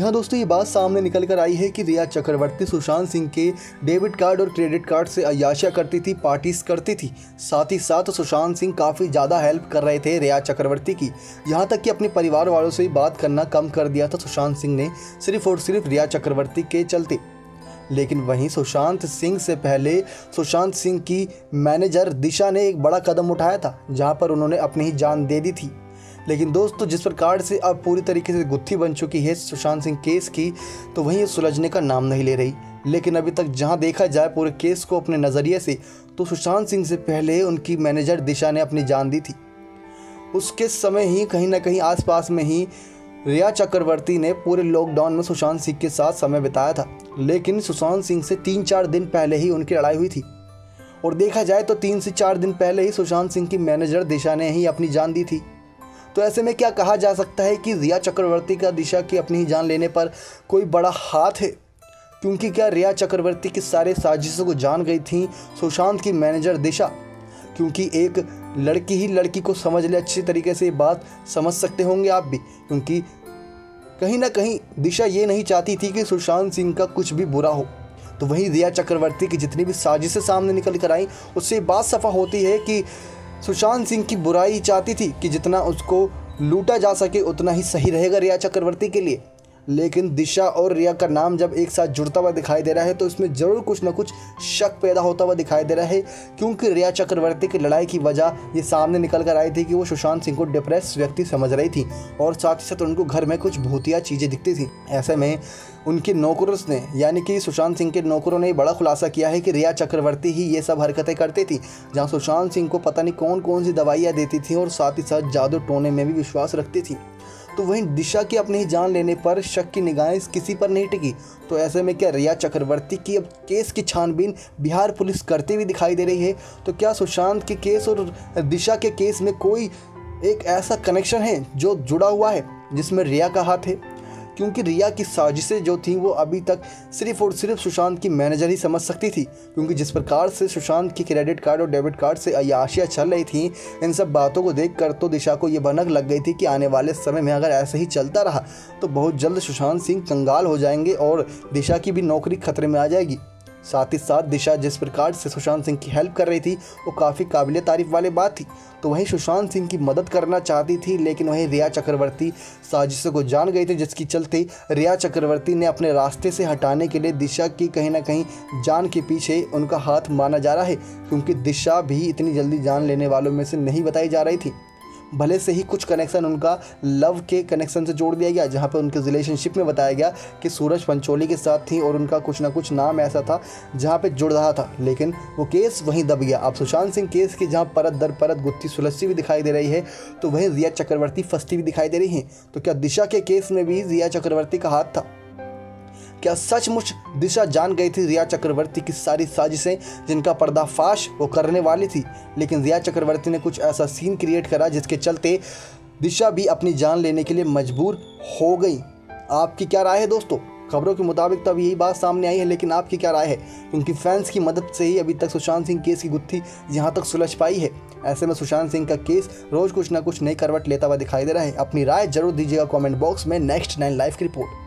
हाँ दोस्तों, ये बात सामने निकल कर आई है कि रिया चक्रवर्ती सुशांत सिंह के डेबिट कार्ड और क्रेडिट कार्ड से अय्याशियाँ करती थी, पार्टीज करती थी। साथ ही साथ सुशांत सिंह काफ़ी ज़्यादा हेल्प कर रहे थे रिया चक्रवर्ती की। यहाँ तक कि अपने परिवार वालों से ही बात करना कम कर दिया था सुशांत सिंह ने, सिर्फ और सिर्फ रिया चक्रवर्ती के चलते। लेकिन वहीं सुशांत सिंह से पहले सुशांत सिंह की मैनेजर दिशा ने एक बड़ा कदम उठाया था, जहाँ पर उन्होंने अपनी ही जान दे दी थी। लेकिन दोस्तों, जिस प्रकार से अब पूरी तरीके से गुत्थी बन चुकी है सुशांत सिंह केस की, तो वहीं सुलझने का नाम नहीं ले रही। लेकिन अभी तक जहां देखा जाए पूरे केस को अपने नज़रिए से, तो सुशांत सिंह से पहले उनकी मैनेजर दिशा ने अपनी जान दी थी। उसके समय ही कहीं ना कहीं आसपास में ही रिया चक्रवर्ती ने पूरे लॉकडाउन में सुशांत सिंह के साथ समय बिताया था। लेकिन सुशांत सिंह से 3-4 दिन पहले ही उनकी लड़ाई हुई थी, और देखा जाए तो 3 से 4 दिन पहले ही सुशांत सिंह की मैनेजर दिशा ने ही अपनी जान दी थी। तो ऐसे में क्या कहा जा सकता है कि रिया चक्रवर्ती का दिशा की अपनी ही जान लेने पर कोई बड़ा हाथ है? क्योंकि क्या रिया चक्रवर्ती की सारे साजिशों को जान गई थी सुशांत की मैनेजर दिशा? क्योंकि एक लड़की ही लड़की को समझ ले, अच्छी तरीके से ये बात समझ सकते होंगे आप भी। क्योंकि कहीं ना कहीं दिशा ये नहीं चाहती थी कि सुशांत सिंह का कुछ भी बुरा हो। तो वहीं रिया चक्रवर्ती की जितनी भी साजिशें सामने निकल कर आई, उससे बात सफा होती है कि सुशांत सिंह की बुराई चाहती थी कि जितना उसको लूटा जा सके उतना ही सही रहेगा रिया चक्रवर्ती के लिए। लेकिन दिशा और रिया का नाम जब एक साथ जुड़ता हुआ दिखाई दे रहा है, तो इसमें ज़रूर कुछ ना कुछ शक पैदा होता हुआ दिखाई दे रहा है। क्योंकि रिया चक्रवर्ती की लड़ाई की वजह ये सामने निकल कर आई थी कि वो सुशांत सिंह को डिप्रेस व्यक्ति समझ रही थी, और साथ ही साथ उनको घर में कुछ भूतिया चीज़ें दिखती थी। ऐसे में उनके नौकरों ने, यानी कि सुशांत सिंह के नौकरों ने बड़ा खुलासा किया है कि रिया चक्रवर्ती ही ये सब हरकतें करती थी, जहाँ सुशांत सिंह को पता नहीं कौन कौन सी दवाइयाँ देती थी, और साथ ही साथ जादू टोने में भी विश्वास रखती थी। तो वहीं दिशा की अपनी ही जान लेने पर शक की निगाहें किसी पर नहीं टिकी। तो ऐसे में क्या रिया चक्रवर्ती की अब केस की छानबीन बिहार पुलिस करती हुई दिखाई दे रही है? तो क्या सुशांत के केस और दिशा के केस में कोई एक ऐसा कनेक्शन है जो जुड़ा हुआ है जिसमें रिया का हाथ है? क्योंकि रिया की साजिशें जो थी वो अभी तक सिर्फ और सिर्फ सुशांत की मैनेजर ही समझ सकती थी। क्योंकि जिस प्रकार से सुशांत की क्रेडिट कार्ड और डेबिट कार्ड से अय्याशियाँ चल रही थी, इन सब बातों को देखकर तो दिशा को ये भनक लग गई थी कि आने वाले समय में अगर ऐसे ही चलता रहा तो बहुत जल्द सुशांत सिंह कंगाल हो जाएंगे और दिशा की भी नौकरी खतरे में आ जाएगी। साथ ही साथ दिशा जिस प्रकार से सुशांत सिंह की हेल्प कर रही थी वो काफ़ी काबिले तारीफ वाली बात थी। तो वहीं सुशांत सिंह की मदद करना चाहती थी, लेकिन वहीं रिया चक्रवर्ती साजिशों को जान गई थी, जिसकी चलते रिया चक्रवर्ती ने अपने रास्ते से हटाने के लिए दिशा की कहीं ना कहीं जान के पीछे उनका हाथ माना जा रहा है। क्योंकि दिशा भी इतनी जल्दी जान लेने वालों में से नहीं बताई जा रही थी। भले से ही कुछ कनेक्शन उनका लव के कनेक्शन से जोड़ दिया गया, जहाँ पे उनके रिलेशनशिप में बताया गया कि सूरज पंचोली के साथ थी और उनका कुछ ना कुछ नाम ऐसा था जहाँ पे जुड़ रहा था, लेकिन वो केस वहीं दब गया। अब सुशांत सिंह केस की जहाँ परत दर परत गुत्थी सुलझती हुई दिखाई दे रही है, तो वहीं रिया चक्रवर्ती फंसती हुई दिखाई दे रही हैं। तो क्या दिशा के केस में भी रिया चक्रवर्ती का हाथ था? क्या सचमुच दिशा जान गई थी रिया चक्रवर्ती की सारी साजिशें जिनका पर्दाफाश वो करने वाली थी? लेकिन रिया चक्रवर्ती ने कुछ ऐसा सीन क्रिएट करा जिसके चलते दिशा भी अपनी जान लेने के लिए मजबूर हो गई। आपकी क्या राय है दोस्तों? खबरों के मुताबिक तो अब यही बात सामने आई है, लेकिन आपकी क्या राय है? क्योंकि फैंस की मदद से ही अभी तक सुशांत सिंह केस की गुत्थी यहाँ तक सुलझ पाई है। ऐसे में सुशांत सिंह का केस रोज़ कुछ ना कुछ नई करवट लेता हुआ दिखाई दे रहा है। अपनी राय जरूर दीजिएगा कमेंट बॉक्स में। नेक्स्ट 9 लाइव की रिपोर्ट।